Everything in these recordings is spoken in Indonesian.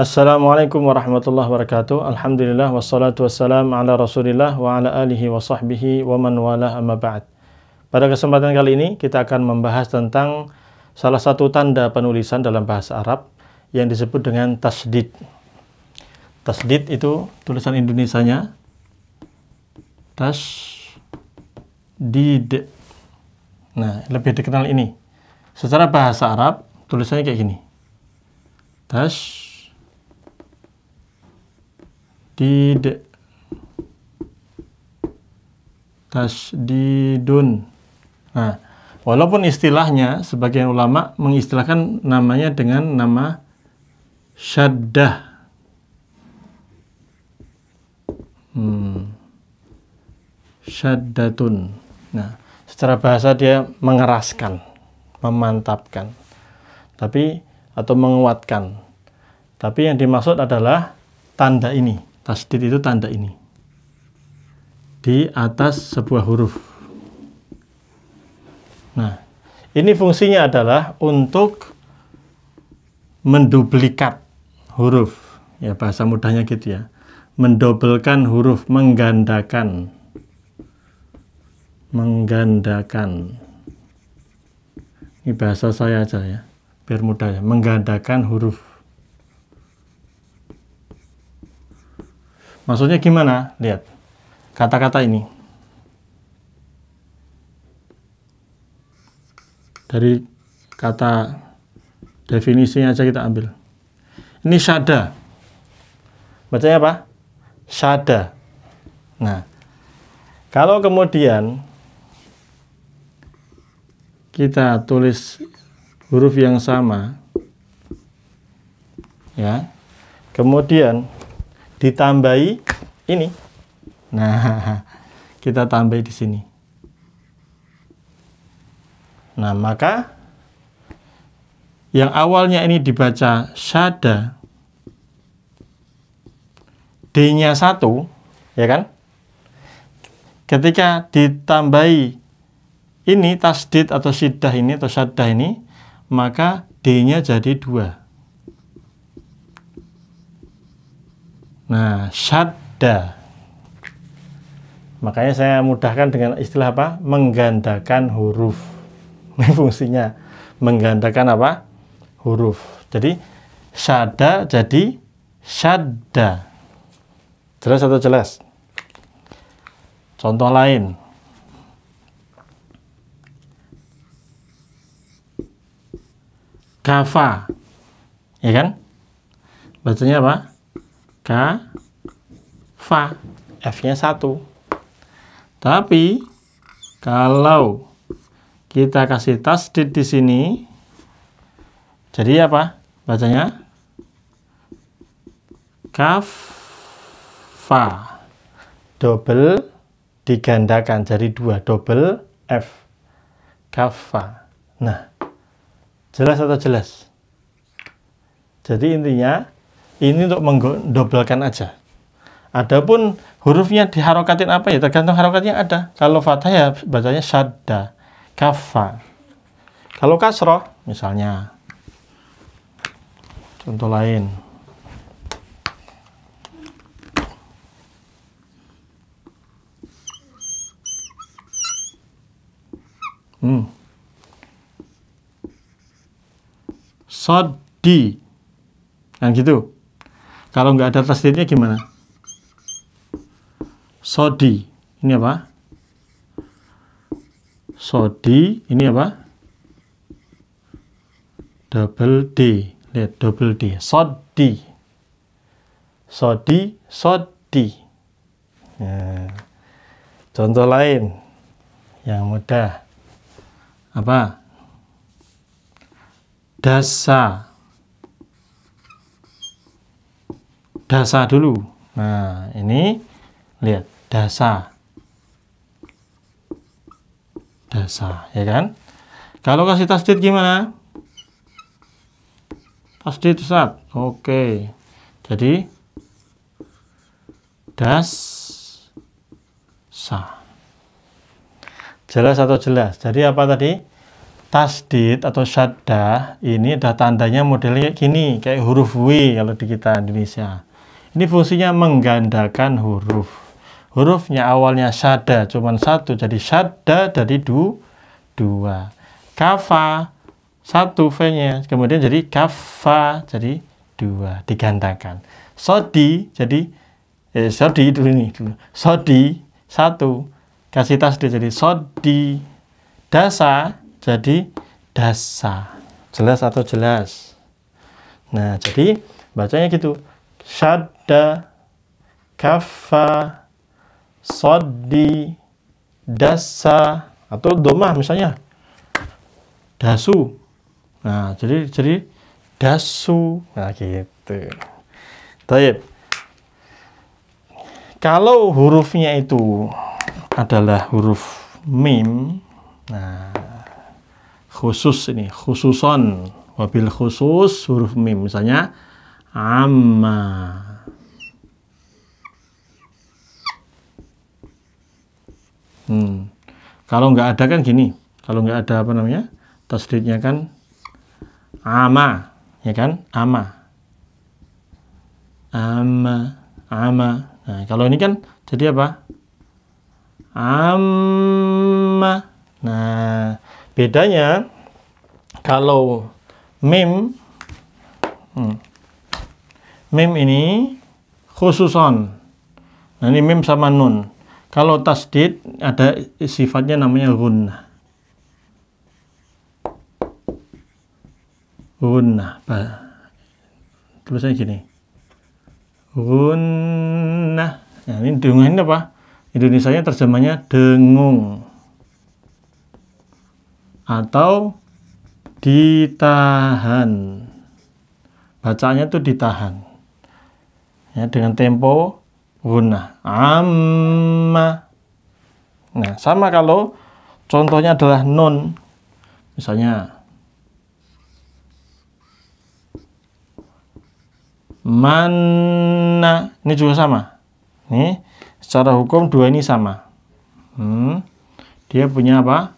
Assalamualaikum warahmatullahi wabarakatuh. Alhamdulillah wassalatu wassalam ala Rasulillah wa ala alihi wa sahbihi wa man walah amma ba'd. Pada kesempatan kali ini kita akan membahas tentang salah satu tanda penulisan dalam bahasa Arab yang disebut dengan tasdid. Tasdid itu tulisan Indonesianya tasdid. Nah, lebih dikenal ini. Secara bahasa Arab tulisannya kayak gini. Tasdidun. Nah, walaupun istilahnya sebagian ulama mengistilahkan namanya dengan nama syaddah. Syaddatun. Nah, secara bahasa dia mengeraskan, memantapkan. Atau menguatkan. Tapi yang dimaksud adalah tanda ini. Tasdid itu tanda ini di atas sebuah huruf. Nah, ini fungsinya adalah untuk menduplikat huruf. Ya, bahasa mudahnya gitu ya. Mendobelkan huruf, menggandakan. Ini bahasa saya aja ya, biar mudah ya. Menggandakan huruf. Maksudnya gimana? Lihat kata-kata ini. Dari kata definisinya aja kita ambil. Ini syada. Bacanya apa? Syada. Nah, kalau kemudian kita tulis huruf yang sama, ya, kemudian ditambahi ini. Nah, kita tambahi di sini. Nah, maka yang awalnya ini dibaca syada, D-nya 1, ya kan? Ketika ditambahi ini tasdid atau syiddah ini atau syaddah ini, maka D-nya jadi 2. Nah, syadda. Makanya saya mudahkan dengan istilah apa? Menggandakan huruf. Ini fungsinya. Menggandakan apa? Huruf. Jadi, syadda jadi syadda. Jelas atau jelas? Contoh lain. Kafa. Ya kan? Bacanya apa? Kafa, F-nya 1. Tapi kalau kita kasih tasdid di sini, jadi apa? Bacanya kafa. Double digandakan jadi 2, double F. Kafa. Nah, jelas atau jelas? Jadi intinya ini untuk mendobelkan aja. Adapun hurufnya diharokatin apa ya? Tergantung harokatnya ada. Kalau fathah ya bacanya syadda, kafa. Kalau kasroh, misalnya, contoh lain. Sodi. Kan gitu. Kalau nggak ada tasdidnya gimana? Sodi. Ini apa? Sodi. Ini apa? Double D. Lihat, double D. Sodi. Sodi, sodi. Nah, contoh lain yang mudah. Apa? Dasa. Dasa dulu. Nah, ini lihat dasa. Dasa, ya kan? Kalau kasih tasdid gimana? Tasdid Ustaz. Oke. Jadi dasa. Jelas atau jelas? Jadi apa tadi? tasdid atau syaddah ini ada tandanya modelnya kayak gini, kayak huruf W kalau di kita Indonesia. Ini fungsinya menggandakan huruf. Hurufnya awalnya syaddah cuma satu, jadi syaddah jadi dua. Kafa satu V-nya, kemudian jadi kafa jadi dua, digandakan. Sodi jadi sodi dulu nih dulu. Sodi satu, kasih tasdid jadi sodi. Dasa jadi dasa. Jelas atau jelas? Nah, jadi bacanya gitu. Syadda, kafa, sodi, dasa, atau domah misalnya. Dasu. Nah, jadi dasu. Nah, gitu. Baik. Kalau hurufnya itu adalah huruf mim, nah khusus ini, khususon, wabil khusus huruf mim, misalnya amma. Kalau nggak ada kan gini, kalau nggak ada apa namanya, tasdidnya kan ama, ya kan, ama, ama. Nah, kalau ini kan jadi apa? Amma. Nah, bedanya kalau mim ini khususon. Nah, ini mim sama nun. Kalau tasdid ada sifatnya namanya gunnah. Gunnah. Tulisannya gini. Gunnah. Nah, ini dengung ini apa? Indonesianya terjemahnya dengung. Atau ditahan. Bacanya itu ditahan. Ya, dengan tempo gunnah. Amma. Nah, sama kalau contohnya adalah nun. Misalnya mana, ini juga sama. Nih, secara hukum dua ini sama. Dia punya apa?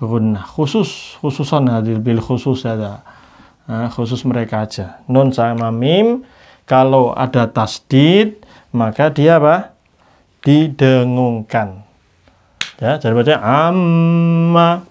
Gunnah. Khususon hadir bil khusus ada. Nah, khusus mereka aja. Nun sama mim, kalau ada tasdid, maka dia apa? Didengungkan. Ya, jadi baca amma.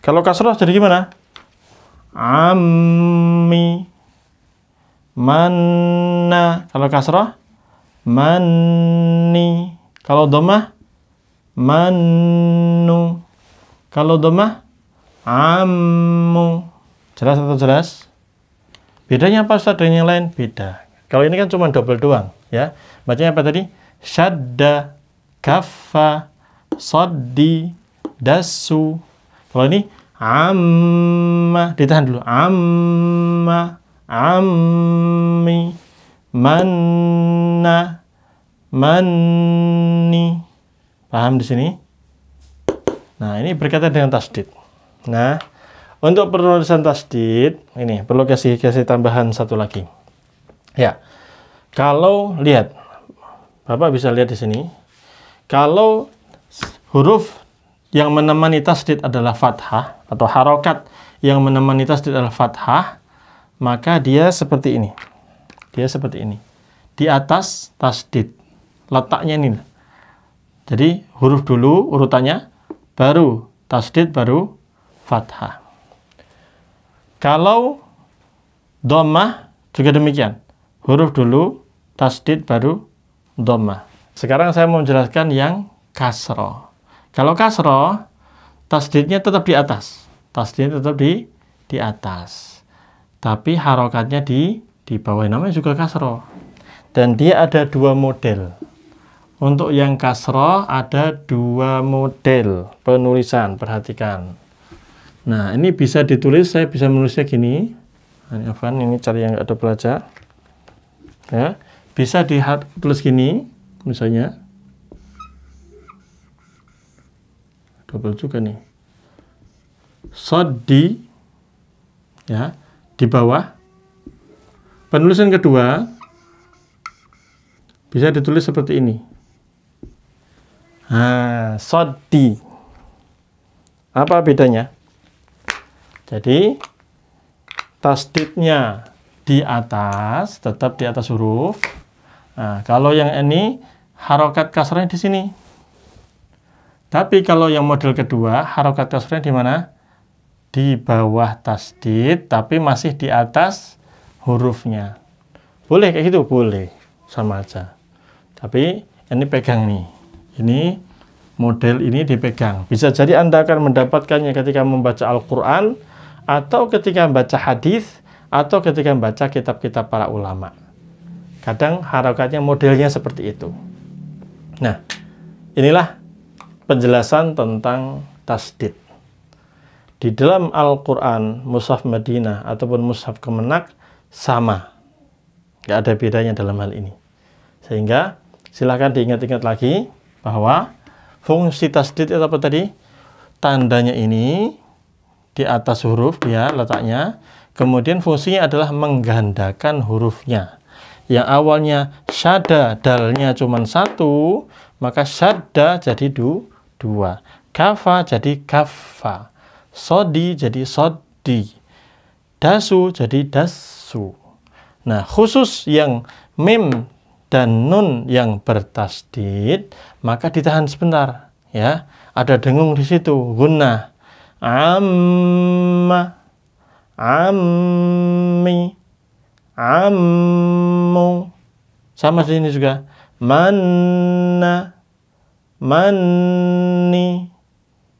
Kalau kasrah jadi gimana? Ammi. Manna. Kalau kasrah manni. Kalau dhammah mannu. Kalau dhammah ammu. Jelas atau jelas? Bedanya apa Ustaz dengan yang lain? Beda. Kalau ini kan cuma double doang, ya. Bacanya apa tadi? Syadda, kaffa, soddi, dasu. Kalau ini amma, ditahan dulu. Amma, ammi, manna, manni. Paham di sini? Nah, ini berkaitan dengan tasdid. Nah, untuk penulisan tasdid, ini perlu kasih tambahan satu lagi. Ya, kalau lihat, Bapak bisa lihat di sini, kalau huruf yang menemani tasdid adalah fathah, atau harokat yang menemani tasdid adalah fathah, maka dia seperti ini. Dia seperti ini. Di atas tasdid. Letaknya ini. Jadi, huruf dulu urutannya, baru tasdid, baru fathah. Kalau dhammah juga demikian. Huruf dulu, tasdid, baru dhammah. Sekarang saya mau menjelaskan yang kasroh. Kalau kasroh, tasdidnya tetap di atas. Tasdidnya tetap di atas. Tapi harokatnya di bawah. Namanya juga kasroh. Dan dia ada dua model. Untuk yang kasroh ada dua model penulisan, perhatikan. Nah, ini bisa ditulis, saya bisa menulisnya gini. Ini cari yang nggak ada pelajar. Ya, bisa ditulis gini, misalnya. Double juga nih. Soddi, ya, di bawah. Penulisan kedua bisa ditulis seperti ini. Soddi. Apa bedanya? Jadi tasdidnya di atas, tetap di atas huruf. Nah, kalau yang ini harokat kasrahnya di sini. Tapi kalau yang model kedua, harokat kasrahnya di mana? Di bawah tasdid, tapi masih di atas hurufnya. Boleh kayak gitu? Boleh. Sama aja. Tapi ini pegang nih. Ini model ini dipegang. Bisa jadi Anda akan mendapatkannya ketika membaca Al-Quran, atau ketika membaca hadis, atau ketika membaca kitab-kitab para ulama. Kadang harokatnya modelnya seperti itu. Nah, inilah penjelasan tentang tasdid. Di dalam Al-Quran, Mushaf Madinah ataupun Mushaf Kemenak sama. Nggak ada bedanya dalam hal ini. Sehingga silakan diingat-ingat lagi bahwa fungsi tasdid itu apa tadi? Tandanya ini di atas huruf dia letaknya. Kemudian fungsinya adalah menggandakan hurufnya. Yang awalnya syadda, dalnya cuma satu, maka syadda jadi dua. Kafa jadi kafa. Sodi jadi sodi. Dasu jadi dasu. Nah, khusus yang mim dan nun yang bertasdid, maka ditahan sebentar. Ya, ada dengung di situ. Gunnah. Amma. Ammi, ammu, sama sini juga. Manna, manni,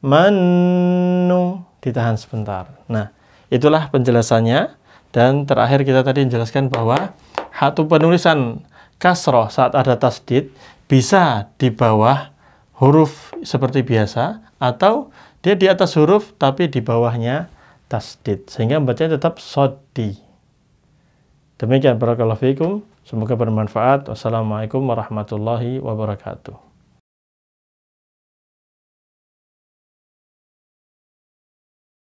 mannu, ditahan sebentar. Nah, itulah penjelasannya. Dan terakhir kita tadi menjelaskan bahwa hatu penulisan kasroh saat ada tasdid bisa di bawah huruf seperti biasa, atau dia di atas huruf tapi di bawahnya tasdid, sehingga bacanya tetap sodi. Demikian, barakallahu fikum. Semoga bermanfaat. Wassalamualaikum warahmatullahi wabarakatuh.